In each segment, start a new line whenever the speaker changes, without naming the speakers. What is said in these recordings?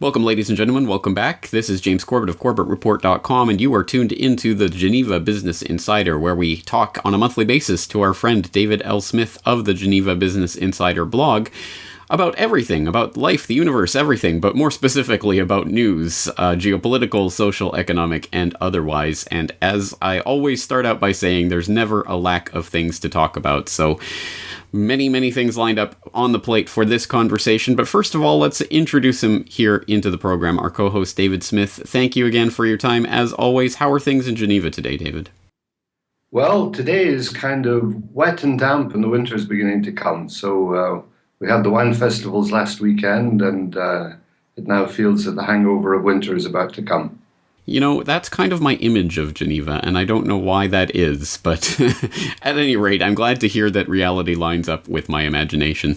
Welcome, ladies and gentlemen. Welcome back. This is James Corbett of CorbettReport.com, and you are tuned into the Geneva Business Insider, where we talk on a monthly basis to our friend David L. Smith of the Geneva Business Insider blog about everything, about life, the universe, everything, but more specifically about news, geopolitical, social, economic, and otherwise. And as I always start out by saying, there's never a lack of things to talk about, so many things lined up on the plate for this conversation. But first of all, let's introduce him here into the program, our co-host David Smith. Thank you again for your time, as always. How are things in Geneva today, David?
Well, today is kind of wet and damp and the winter is beginning to come. So we had the wine festivals last weekend, and it now feels that the hangover of winter is about to come.
You know, that's kind of my image of Geneva, and I don't know why that is, but at any rate, I'm glad to hear that reality lines up with my imagination.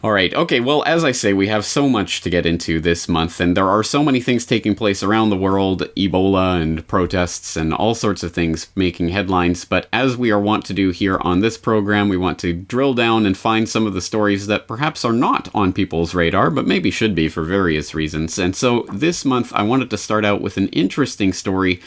All right, okay, well, as I say, we have so much to get into this month, and there are so many things taking place around the world, Ebola and protests and all sorts of things making headlines, but as we are wont to do here on this program, we want to drill down and find some of the stories that perhaps are not on people's radar, but maybe should be for various reasons. And so this month, I wanted to start out with an interesting story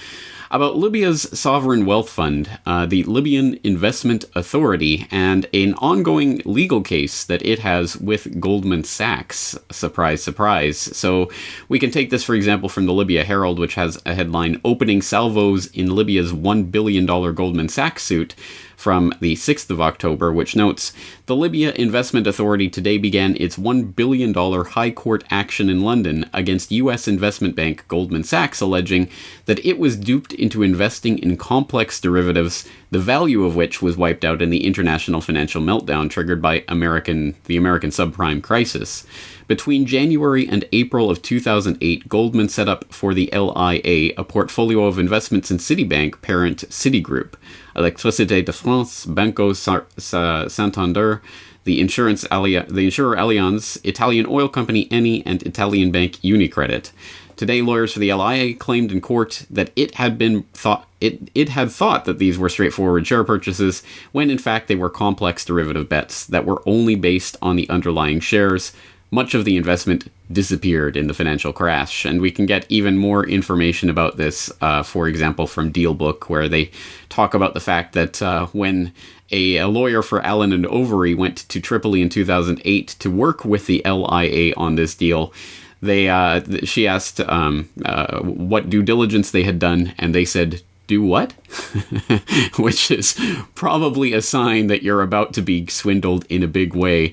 about Libya's sovereign wealth fund, the Libyan Investment Authority, and an ongoing legal case that it has with Goldman Sachs. Surprise, surprise. So we can take this, for example, from the Libya Herald, which has a headline, "Opening Salvos in Libya's $1 billion Goldman Sachs suit," from the 6th of October, which notes, "The Libya Investment Authority today began its $1 billion high court action in London against U.S. investment bank Goldman Sachs, alleging that it was duped into investing in complex derivatives, the value of which was wiped out in the international financial meltdown triggered by the American subprime crisis. Between January and April of 2008, Goldman set up for the LIA a portfolio of investments in Citibank parent Citigroup, Électricité de France, Banco Santander, the insurer Allianz, Italian oil company Eni, and Italian bank Unicredit. Today, lawyers for the LIA claimed in court that it had thought that these were straightforward share purchases, when in fact they were complex derivative bets that were only based on the underlying shares. Much of the investment disappeared in the financial crash, and we can get even more information about this, for example, from DealBook, where they talk about the fact that when a lawyer for Allen and Overy went to Tripoli in 2008 to work with the LIA on this deal, she asked what due diligence they had done, and they said, "Do what?" Which is probably a sign that you're about to be swindled in a big way.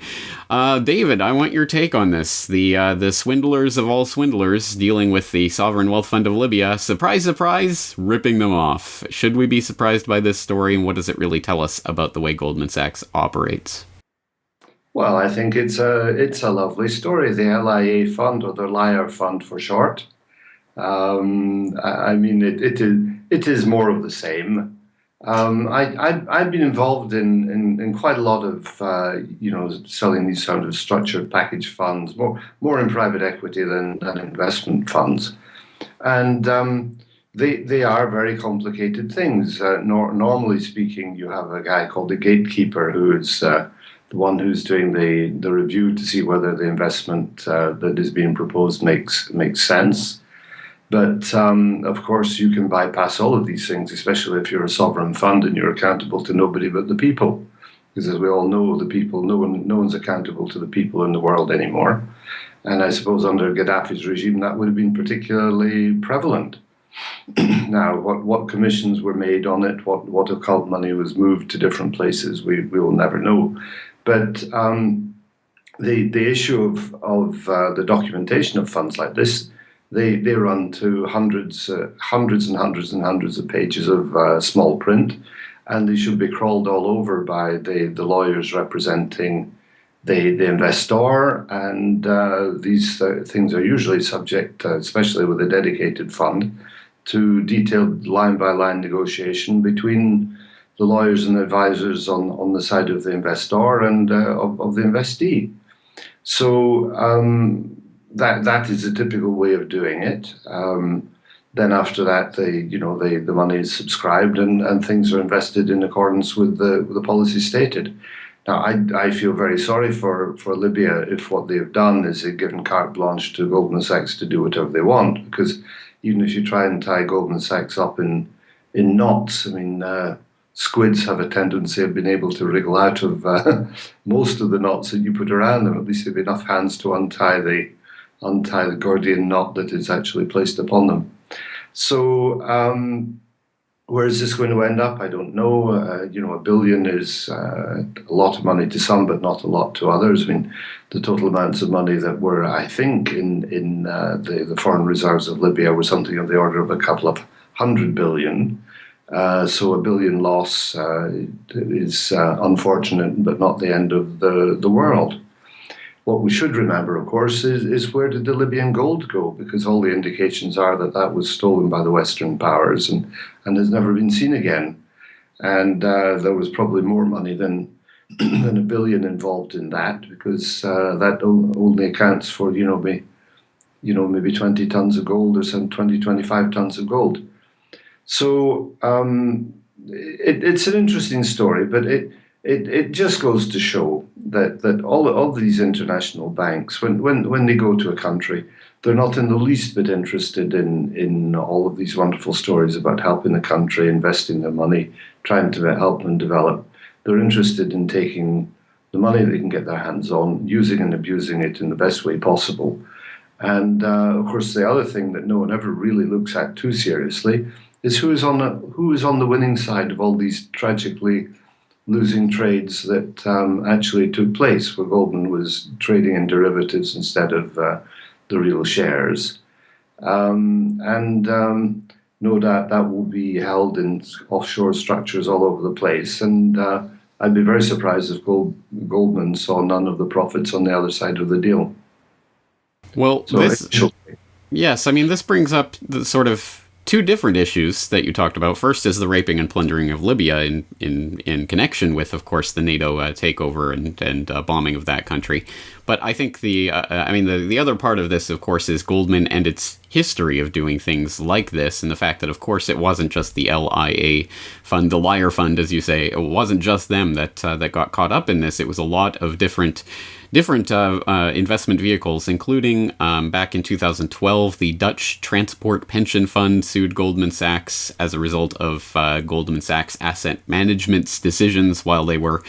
David, I want your take on this. The swindlers of all swindlers dealing with the Sovereign Wealth Fund of Libya, surprise, surprise, ripping them off. Should we be surprised by this story, and what does it really tell us about the way Goldman Sachs operates?
Well, I think it's a lovely story. The LIA fund, or the Liar Fund for short. I mean, it is more of the same. I've been involved in quite a lot of selling these sort of structured package funds, more in private equity than investment funds, and they are very complicated things. Normally speaking, you have a guy called the gatekeeper who is the one who's doing the review to see whether the investment that is being proposed makes sense. But of course, you can bypass all of these things, especially if you're a sovereign fund and you're accountable to nobody but the people. Because as we all know, the people, no one's accountable to the people in the world anymore. And I suppose under Gaddafi's regime, that would have been particularly prevalent. Now, what commissions were made on it, what occult money was moved to different places, we will never know. But the issue of the documentation of funds like this, they run to hundreds and hundreds of pages of small print, and they should be crawled all over by the lawyers representing the investor, and these things are usually subject, especially with a dedicated fund, to detailed line-by-line negotiation between the lawyers and advisors on the side of the investor and of the investee. So that is a typical way of doing it. Then after that, the money is subscribed and things are invested in accordance with the policy stated. Now, I feel very sorry for Libya if what they've done is they've given carte blanche to Goldman Sachs to do whatever they want, because even if you try and tie Goldman Sachs up in knots, I mean, squids have a tendency of being able to wriggle out of most of the knots that you put around them. At least they have enough hands to untie the Gordian knot that is actually placed upon them. So, where is this going to end up? I don't know. $1 billion is a lot of money to some, but not a lot to others. I mean, the total amounts of money that were, I think, in the foreign reserves of Libya were something of the order of a couple of 100 billion. So $1 billion loss is unfortunate, but not the end of the world. What we should remember, of course, is where did the Libyan gold go? Because all the indications are that that was stolen by the Western powers and has never been seen again. And there was probably more money than than $1 billion involved in that, because that only accounts for maybe 20 tons of gold or some 25 tons of gold. So it's an interesting story, but it just goes to show that all of these international banks, when they go to a country, they're not in the least bit interested in all of these wonderful stories about helping the country, investing their money, trying to help them develop. They're interested in taking the money they can get their hands on, using and abusing it in the best way possible. And of course, the other thing that no one ever really looks at too seriously is who is on the winning side of all these tragically losing trades that actually took place, where Goldman was trading in derivatives instead of the real shares. And no doubt that will be held in offshore structures all over the place. And I'd be very surprised if Goldman saw none of the profits on the other side of the deal.
Well, yes, I mean, this brings up the sort of two different issues that you talked about. First is the raping and plundering of Libya in connection with, of course, the NATO takeover and bombing of that country. But I think the other part of this, of course, is Goldman and its history of doing things like this, and the fact that, of course, it wasn't just the LIA fund, the liar fund, as you say. It wasn't just them that got caught up in this. It was a lot of different investment vehicles, including back in 2012, the Dutch Transport Pension Fund sued Goldman Sachs as a result of Goldman Sachs Asset Management's decisions while they were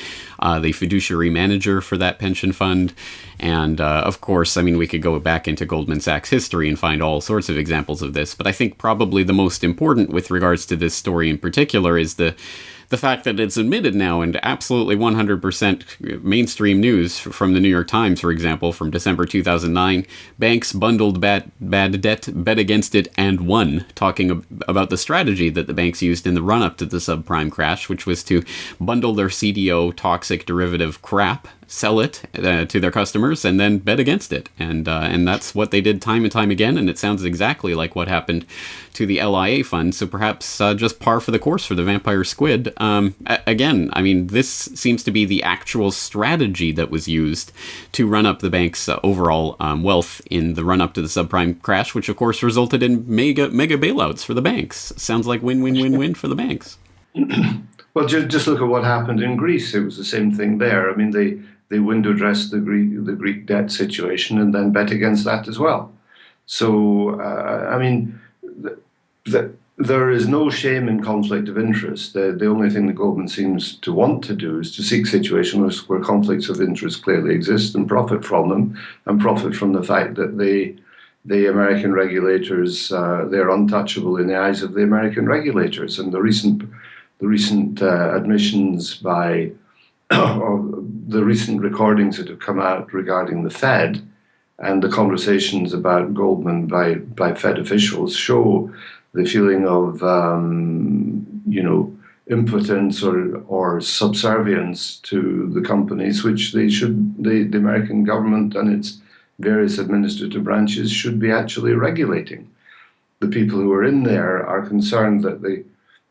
the fiduciary manager for that pension fund. And of course, I mean, we could go back into Goldman Sachs history and find all sorts of examples of this. But I think probably the most important with regards to this story in particular is the fact that it's admitted now, and absolutely 100% mainstream news from the New York Times, for example, from December 2009, banks bundled bad debt, bet against it, and won, talking about the strategy that the banks used in the run-up to the subprime crash, which was to bundle their CDO toxic derivative crap, sell it to their customers, and then bet against it. And that's what they did time and time again, and it sounds exactly like what happened to the LIA fund, so perhaps just par for the course for the vampire squid. Again, I mean, this seems to be the actual strategy that was used to run up the bank's overall wealth in the run-up to the subprime crash, which of course resulted in mega bailouts for the banks. Sounds like win-win-win-win for the banks.
Well, just look at what happened in Greece. It was the same thing there. I mean, they window dressed the Greek debt situation and then bet against that as well. So, I mean, there is no shame in conflict of interest. The only thing that Goldman seems to want to do is to seek situations where conflicts of interest clearly exist and profit from them, and profit from the fact that the American regulators, they're untouchable in the eyes of the American regulators. And the recent admissions by or the recent recordings that have come out regarding the Fed and the conversations about Goldman by Fed officials show the feeling of impotence or subservience to the companies, which the American government and its various administrative branches should be actually regulating. The people who are in there are concerned that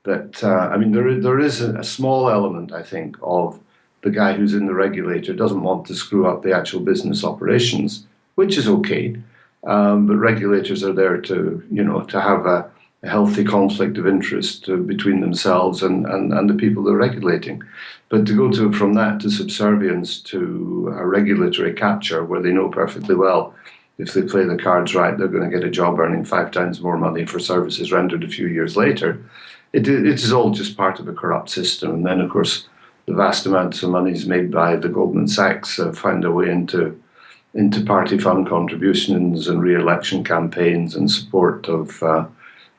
there is a small element, I think, of the guy who's in the regulator doesn't want to screw up the actual business operations, which is okay. But regulators are there to have a healthy conflict of interest between themselves and the people they're regulating. But to go from that to subservience to a regulatory capture where they know perfectly well if they play the cards right, they're going to get a job earning 5 times more money for services rendered a few years later. It is all just part of a corrupt system. And then, of course, the vast amounts of monies made by the Goldman Sachs find their way into party fund contributions and re-election campaigns and support of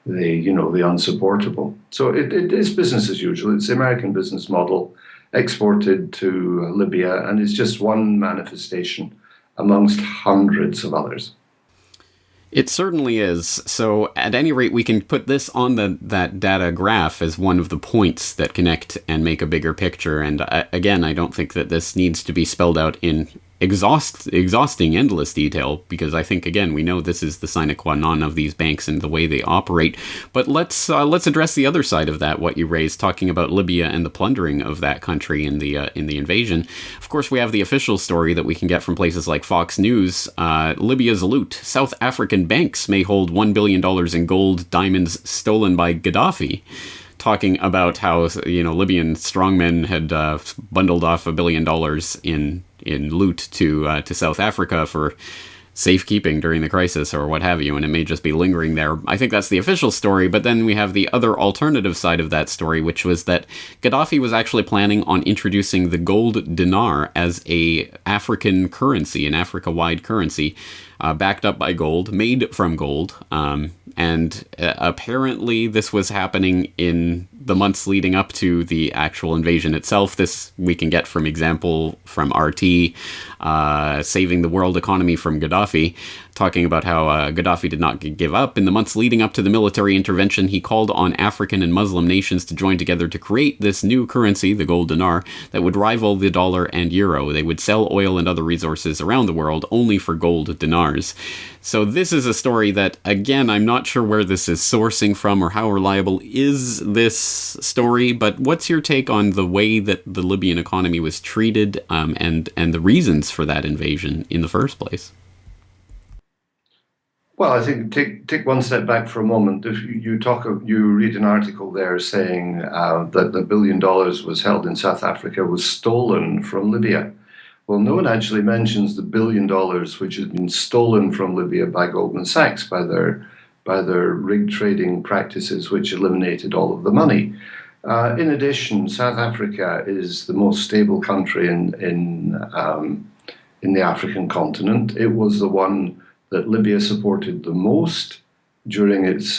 the unsupportable. So it is business as usual. It's the American business model exported to Libya, and it's just one manifestation amongst hundreds of others.
It certainly is. So at any rate, we can put this on that data graph as one of the points that connect and make a bigger picture. And again, I don't think that this needs to be spelled out in exhausting, endless detail, because I think, again, we know this is the sine qua non of these banks and the way they operate. But let's address the other side of that, what you raised, talking about Libya and the plundering of that country in the invasion. Of course, we have the official story that we can get from places like Fox News. Libya's loot. South African banks may hold $1 billion in gold, diamonds stolen by Gaddafi. Talking about how, Libyan strongmen had bundled off $1 billion in loot to South Africa for safekeeping during the crisis or what have you, and it may just be lingering there. I think that's the official story, but then we have the other alternative side of that story, which was that Gaddafi was actually planning on introducing the gold dinar as a African currency, an Africa-wide currency, backed up by gold, made from gold, and apparently this was happening in the months leading up to the actual invasion itself. This we can get from example from RT, Saving the World Economy from Gaddafi, talking about how Gaddafi did not give up. In the months leading up to the military intervention, he called on African and Muslim nations to join together to create this new currency, the gold dinar, that would rival the dollar and euro. They would sell oil and other resources around the world only for gold dinars. So this is a story that, again, I'm not sure where this is sourcing from or how reliable is this story, but what's your take on the way that the Libyan economy was treated and the reasons for that invasion in the first place?
Well, I think take one step back for a moment. If you read an article there saying that the $1 billion was held in South Africa was stolen from Libya. Well, no one actually mentions the $1 billion which has been stolen from Libya by Goldman Sachs by their rig trading practices, which eliminated all of the money. In addition, South Africa is the most stable country in the African continent. It was the one that Libya supported the most during its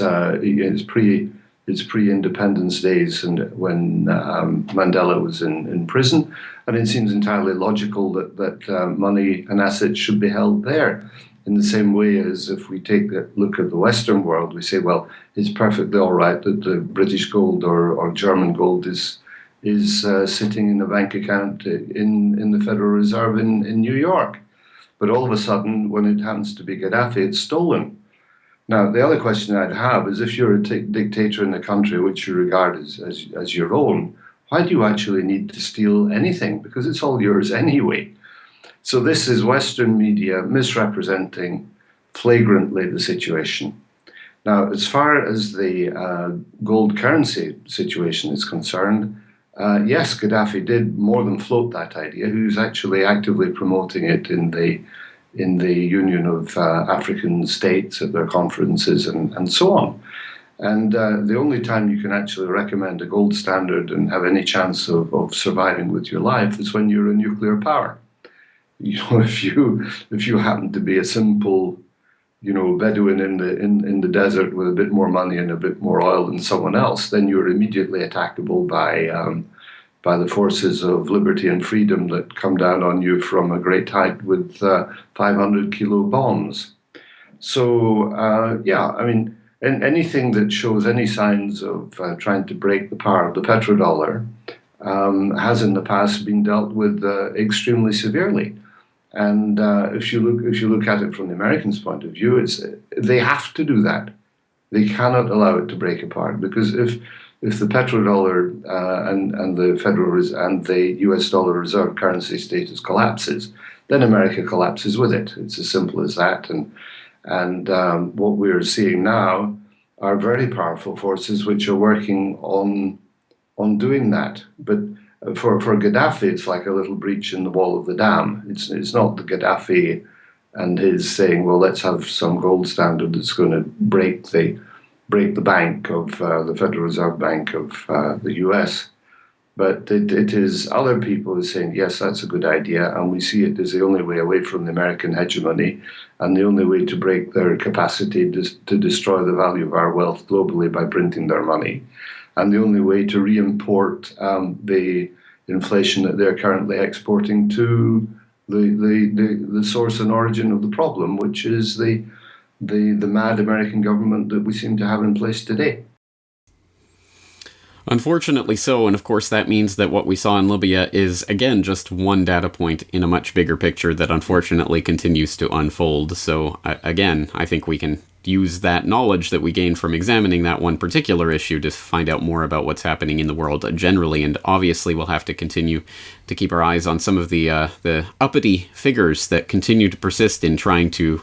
pre-independence days and when Mandela was in prison. And it seems entirely logical that money and assets should be held there. In the same way as if we take a look at the Western world, we say, well, it's perfectly all right that the British gold or German gold is sitting in a bank account in the Federal Reserve in New York. But all of a sudden, when it happens to be Gaddafi, it's stolen. Now, the other question I'd have is if you're a dictator in a country which you regard as your own, why do you actually need to steal anything? Because it's all yours anyway. So this is Western media misrepresenting flagrantly the situation. Now, as far as the gold currency situation is concerned, yes, Gaddafi did more than float that idea. He was actually actively promoting it in the Union of African States at their conferences and so on. And the only time you can actually recommend a gold standard and have any chance of surviving with your life is when you're a nuclear power. If you happen to be a simple, Bedouin in the desert with a bit more money and a bit more oil than someone else, then you're immediately attackable by the forces of liberty and freedom that come down on you from a great height with 500-kilo bombs. So and anything that shows any signs of trying to break the power of the petrodollar has in the past been dealt with extremely severely. And if you look at it from the Americans' point of view, they have to do that. They cannot allow it to break apart, because if the petrodollar and the and the US dollar reserve currency status collapses, then America collapses with it. It's as simple as that. And what we're seeing now are very powerful forces which are working on doing that. But for Gaddafi, it's like a little breach in the wall of the dam. It's not the Gaddafi and his saying, well, let's have some gold standard that's going to break the bank of the Federal Reserve Bank of the US. But it is other people who are saying, yes, that's a good idea, and we see it as the only way away from the American hegemony and the only way to break their capacity to destroy the value of our wealth globally by printing their money, and the only way to re-import the inflation that they're currently exporting to the source and origin of the problem, which is the mad American government that we seem to have in place today.
Unfortunately so, and of course that means that what we saw in Libya is, again, just one data point in a much bigger picture that unfortunately continues to unfold. So, again, I think we can use that knowledge that we gained from examining that one particular issue to find out more about what's happening in the world generally, and obviously we'll have to continue to keep our eyes on some of the uppity figures that continue to persist in trying to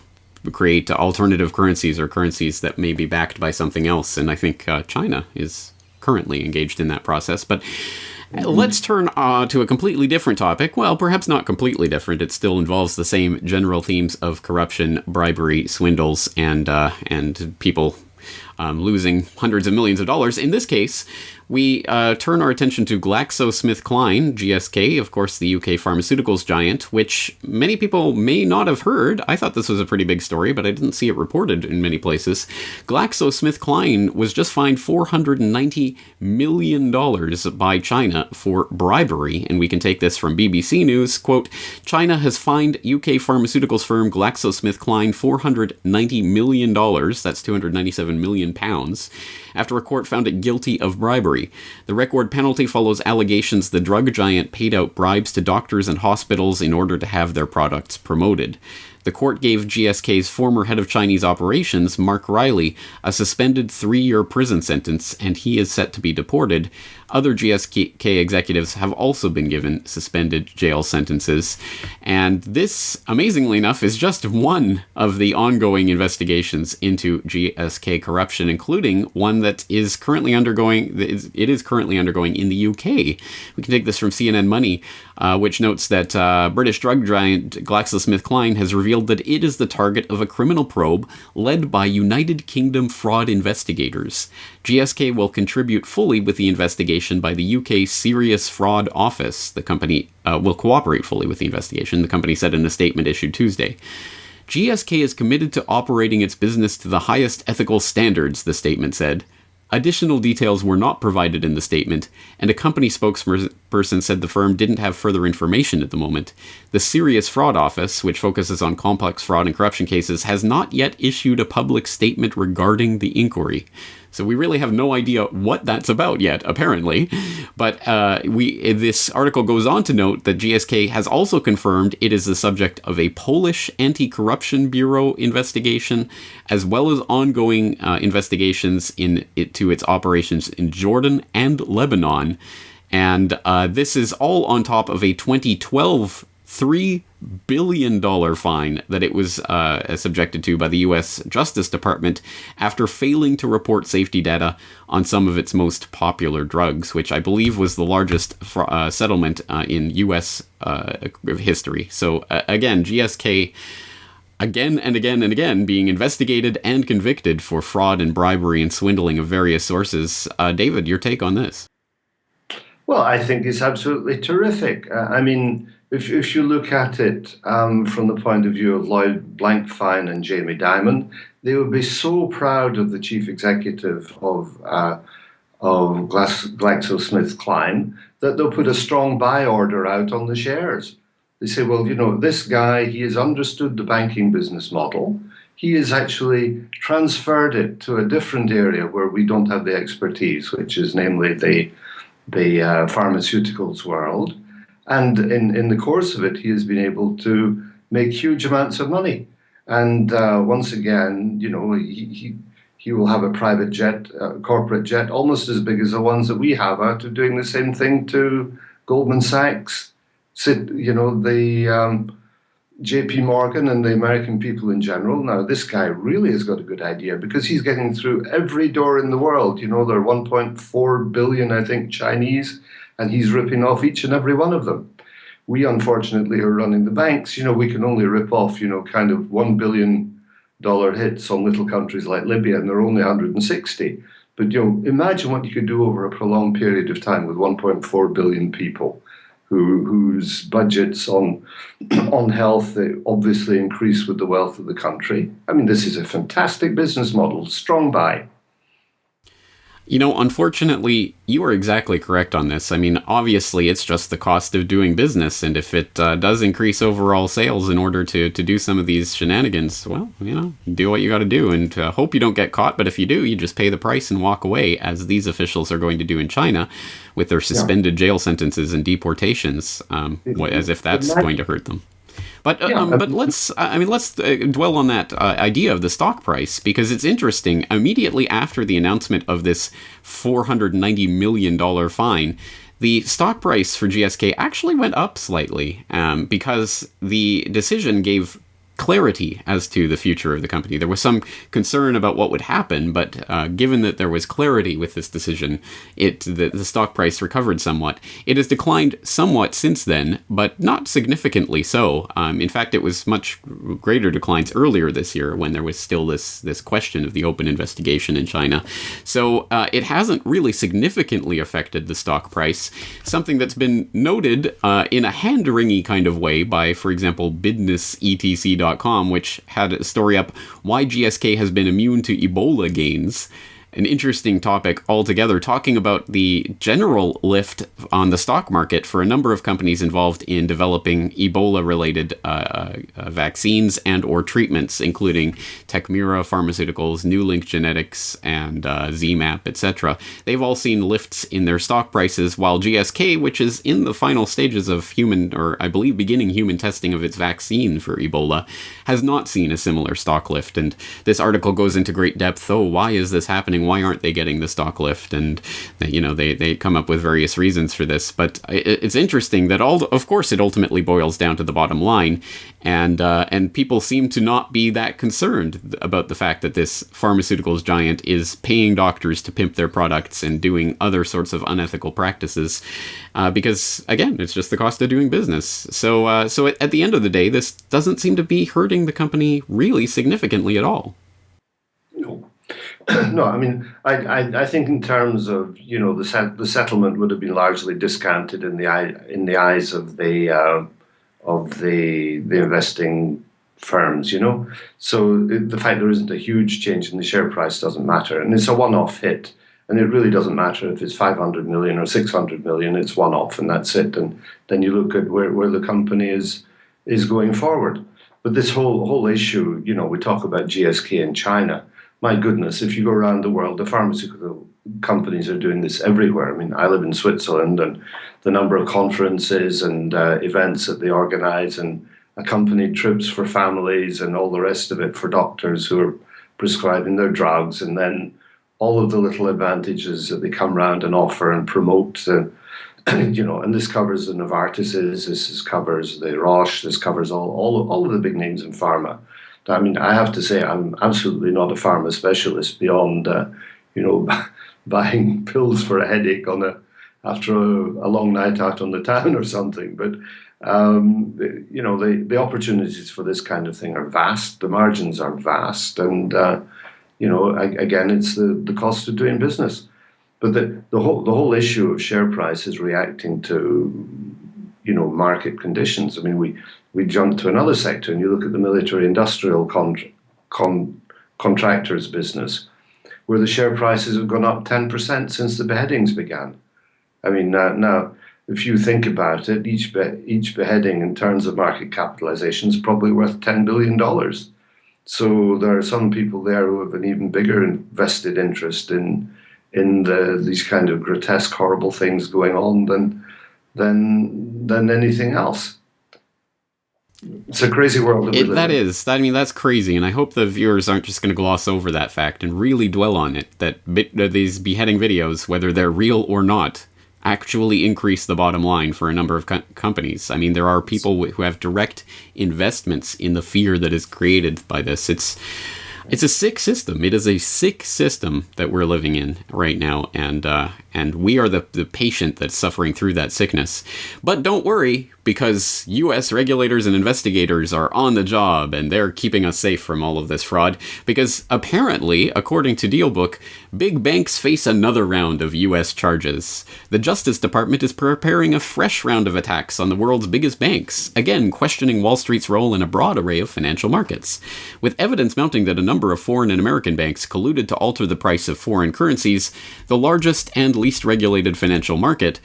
create alternative currencies or currencies that may be backed by something else, and I think China is currently engaged in that process. But let's turn to a completely different topic. Well, perhaps not completely different. It still involves the same general themes of corruption, bribery, swindles, and people losing hundreds of millions of dollars. In this case, we turn our attention to GlaxoSmithKline, GSK, of course, the UK pharmaceuticals giant, which many people may not have heard. I thought this was a pretty big story, but I didn't see it reported in many places. GlaxoSmithKline was just fined $490 million by China for bribery, and we can take this from BBC News. Quote, China has fined UK pharmaceuticals firm GlaxoSmithKline $490 million, that's 297 million pounds, after a court found it guilty of bribery. The record penalty follows allegations the drug giant paid out bribes to doctors and hospitals in order to have their products promoted. The court gave GSK's former head of Chinese operations, Mark Riley, a suspended 3-year prison sentence, and he is set to be deported. Other GSK executives have also been given suspended jail sentences. And this, amazingly enough, is just one of the ongoing investigations into GSK corruption, including one that is currently undergoing in the UK. We can take this from CNN Money, which notes that British drug giant GlaxoSmithKline has revealed that it is the target of a criminal probe led by United Kingdom fraud investigators. GSK will contribute fully with the investigation by the UK Serious Fraud Office. The company will cooperate fully with the investigation, the company said in a statement issued Tuesday. GSK is committed to operating its business to the highest ethical standards, the statement said. Additional details were not provided in the statement, and a company spokesperson said the firm didn't have further information at the moment. The Serious Fraud Office, which focuses on complex fraud and corruption cases, has not yet issued a public statement regarding the inquiry. So we really have no idea what that's about yet, apparently. But this article goes on to note that GSK has also confirmed it is the subject of a Polish Anti-Corruption Bureau investigation, as well as ongoing investigations into its operations in Jordan and Lebanon. And this is all on top of a 2012 $3 billion fine that it was subjected to by the U.S. Justice Department after failing to report safety data on some of its most popular drugs, which I believe was the largest settlement in U.S. history. So again, GSK again and again and again being investigated and convicted for fraud and bribery and swindling of various sources. David, your take on this?
Well, I think it's absolutely terrific. I mean, if you look at it from the point of view of Lloyd Blankfein and Jamie Dimon, they would be so proud of the chief executive of GlaxoSmithKline that they'll put a strong buy order out on the shares. They say, well, you know, this guy, he has understood the banking business model. He has actually transferred it to a different area where we don't have the expertise, which is namely the pharmaceuticals world. And in the course of it, he has been able to make huge amounts of money. And once again, you know, he will have a private jet, corporate jet, almost as big as the ones that we have, out of doing the same thing to Goldman Sachs. You know, JP Morgan and the American people in general. Now, this guy really has got a good idea because he's getting through every door in the world. You know, there are 1.4 billion, I think, Chinese, and he's ripping off each and every one of them. We, unfortunately, are running the banks. You know, we can only rip off, kind of $1 billion hits on little countries like Libya, and they're only 160. But, imagine what you could do over a prolonged period of time with 1.4 billion people whose budgets on health they obviously increase with the wealth of the country. I mean, this is a fantastic business model. Strong buy.
Unfortunately, you are exactly correct on this. I mean, obviously, it's just the cost of doing business, and if it does increase overall sales in order to do some of these shenanigans, well, do what you got to do, and hope you don't get caught, but if you do, you just pay the price and walk away, as these officials are going to do in China with their suspended jail sentences and deportations, as if that's going to hurt them. But let's dwell on that idea of the stock price, because it's interesting. Immediately after the announcement of this $490 million fine, the stock price for GSK actually went up slightly because the decision gave clarity as to the future of the company. There was some concern about what would happen, but given that there was clarity with this decision, the stock price recovered somewhat. It has declined somewhat since then, but not significantly so. In fact, it was much greater declines earlier this year when there was still this question of the open investigation in China. So it hasn't really significantly affected the stock price. Something that's been noted in a hand-wringy kind of way by, for example, businessetc.com, which had a story up why GSK has been immune to Ebola gains. An interesting topic altogether, talking about the general lift on the stock market for a number of companies involved in developing Ebola-related vaccines and or treatments, including Techmira Pharmaceuticals, Newlink Genetics, and ZMAP, etc. They've all seen lifts in their stock prices, while GSK, which is in the final stages of human, or I believe beginning human testing of its vaccine for Ebola, has not seen a similar stock lift. And this article goes into great depth, why is this happening? Why aren't they getting the stock lift? And they come up with various reasons for this. But it's interesting that of course it ultimately boils down to the bottom line, and people seem to not be that concerned about the fact that this pharmaceuticals giant is paying doctors to pimp their products and doing other sorts of unethical practices, because again, it's just the cost of doing business. So at the end of the day, this doesn't seem to be hurting the company really significantly at all.
No, I mean, I think in terms of the settlement would have been largely discounted in the eyes of the investing firms, So the fact there isn't a huge change in the share price doesn't matter, and it's a one-off hit, and it really doesn't matter if it's 500 million or 600 million. It's one-off, and that's it. And then you look at where the company is going forward. But this whole issue, we talk about GSK in China. My goodness, if you go around the world, the pharmaceutical companies are doing this everywhere. I mean, I live in Switzerland, and the number of conferences and events that they organize, and accompanied trips for families and all the rest of it for doctors who are prescribing their drugs, and then all of the little advantages that they come around and offer and promote. And this covers the Novartises, this covers the Roche, this covers all of the big names in pharma. I mean, I have to say, I'm absolutely not a pharma specialist beyond, buying pills for a headache after a long night out on the town or something. But the opportunities for this kind of thing are vast. The margins are vast, and again, it's the cost of doing business. But the whole issue of share price is reacting to market conditions. I mean, we jump to another sector, and you look at the military-industrial contractors business, where the share prices have gone up 10% since the beheadings began. I mean, now if you think about it, each beheading in terms of market capitalization is probably worth $10 billion. So there are some people there who have an even bigger vested interest in these kind of grotesque, horrible things going on than anything else. It's a crazy world that we live in.
That is. I mean, that's crazy, and I hope the viewers aren't just going to gloss over that fact and really dwell on it, that these beheading videos, whether they're real or not, actually increase the bottom line for a number of companies. I mean, there are people who have direct investments in the fear that is created by this. It's a sick system. It is a sick system that we're living in right now, and we are the patient that's suffering through that sickness. But don't worry, because U.S. regulators and investigators are on the job, and they're keeping us safe from all of this fraud, because apparently, according to DealBook, big banks face another round of U.S. charges. The Justice Department is preparing a fresh round of attacks on the world's biggest banks, again questioning Wall Street's role in a broad array of financial markets. With evidence mounting that a number of foreign and American banks colluded to alter the price of foreign currencies, the largest and least regulated financial market,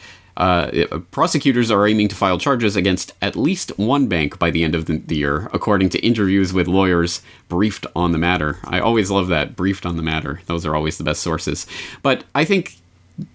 prosecutors are aiming to file charges against at least one bank by the end of the year, according to interviews with lawyers briefed on the matter. I always love that, briefed on the matter. Those are always the best sources. But I think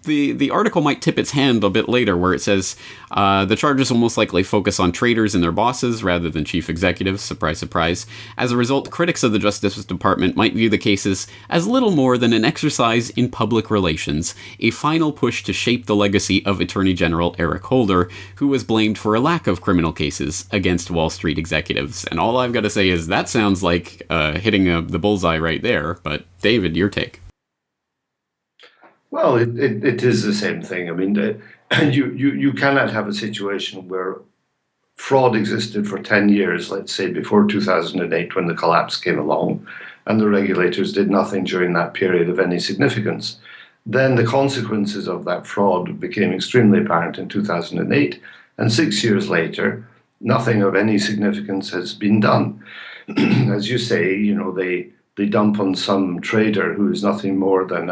the article might tip its hand a bit later, where it says the charges will most likely focus on traders and their bosses rather than chief executives. Surprise, surprise. As a result, critics of the Justice Department might view the cases as little more than an exercise in public relations, a final push to shape the legacy of Attorney General Eric Holder, who was blamed for a lack of criminal cases against Wall Street executives. And all I've got to say is that sounds like hitting the bullseye right there. But David, your take.
Well, it is the same thing. I mean, you cannot have a situation where fraud existed for 10 years, let's say before 2008 when the collapse came along, and the regulators did nothing during that period of any significance. Then the consequences of that fraud became extremely apparent in 2008, and 6 years later, nothing of any significance has been done. As you say, they dump on some trader who is nothing more than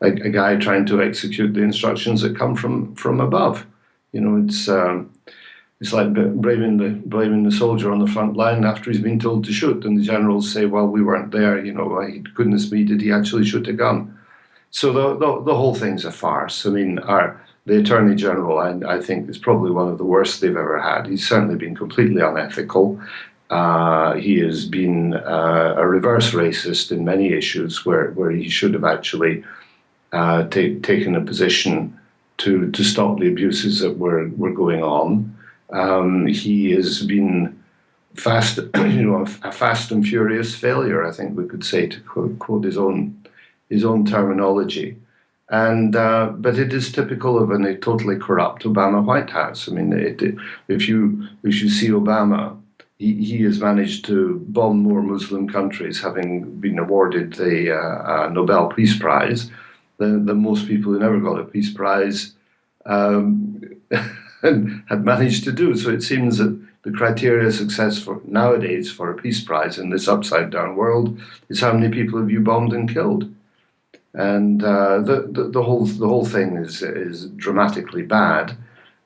a guy trying to execute the instructions that come from above. It's like blaming the soldier on the front line after he's been told to shoot, and the generals say, "Well, we weren't there. Goodness me, did he actually shoot a gun?" So the whole thing's a farce. I mean, the Attorney General, I think, is probably one of the worst they've ever had. He's certainly been completely unethical. He has been a reverse racist in many issues where he should have actually taken a position to stop the abuses that were going on. He has been a fast and furious failure, I think we could say, to quote his own terminology. And but it is typical of a totally corrupt Obama White House. I mean, if you see Obama, he has managed to bomb more Muslim countries, having been awarded the Nobel Peace Prize, than most people who never got a Peace Prize had managed to do. So it seems that the criteria of success nowadays for a Peace Prize in this upside-down world is how many people have you bombed and killed. And the whole thing is dramatically bad.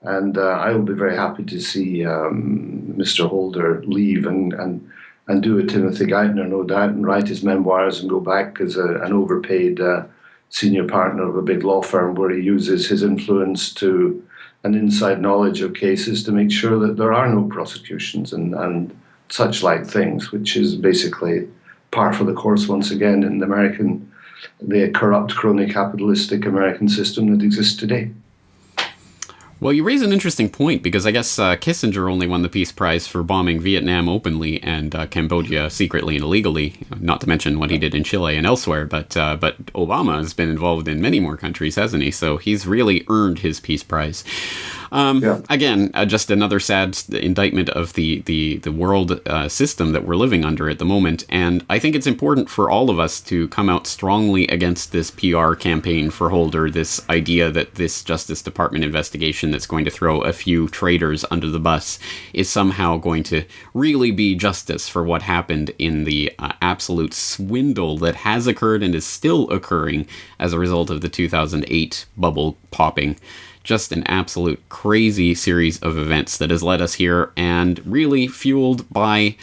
And I will be very happy to see Mr. Holder leave and do a Timothy Geithner, no doubt, and write his memoirs and go back as an overpaid senior partner of a big law firm where he uses his influence to an inside knowledge of cases to make sure that there are no prosecutions and such like things, which is basically par for the course once again in the corrupt, crony capitalistic American system that exists today.
Well, you raise an interesting point, because I guess Kissinger only won the Peace Prize for bombing Vietnam openly and Cambodia secretly and illegally, not to mention what he did in Chile and elsewhere. But Obama has been involved in many more countries, hasn't he? So he's really earned his Peace Prize. Again, just another sad indictment of the world system that we're living under at the moment. And I think it's important for all of us to come out strongly against this PR campaign for Holder, this idea that this Justice Department investigation that's going to throw a few traitors under the bus is somehow going to really be justice for what happened in the absolute swindle that has occurred and is still occurring as a result of the 2008 bubble popping. Just an absolute crazy series of events that has led us here, and really fueled by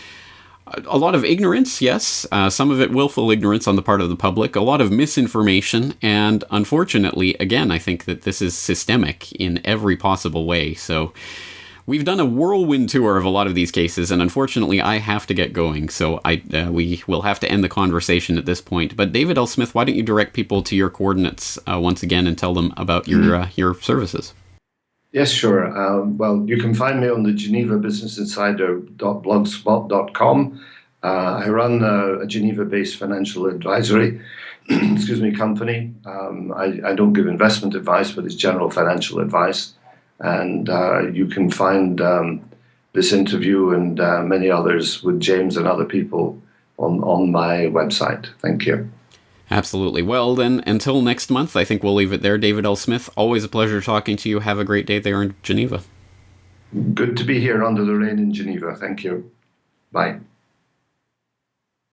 a lot of ignorance, yes, some of it willful ignorance on the part of the public, a lot of misinformation, and unfortunately, again, I think that this is systemic in every possible way. So We've done a whirlwind tour of a lot of these cases, and unfortunately I have to get going, so we will have to end the conversation at this point. But David L. Smith, why don't you direct people to your coordinates once again and tell them about your services?
Yes, sure. Well, you can find me on the Geneva Business Insider.blogspot.com. I run a Geneva-based financial advisory company. I don't give investment advice, but it's general financial advice. And you can find this interview and many others with James and other people on my website. Thank you.
Absolutely. Well, then, until next month, I think we'll leave it there. David L. Smith, always a pleasure talking to you. Have a great day there in Geneva.
Good to be here under the rain in Geneva. Thank you. Bye.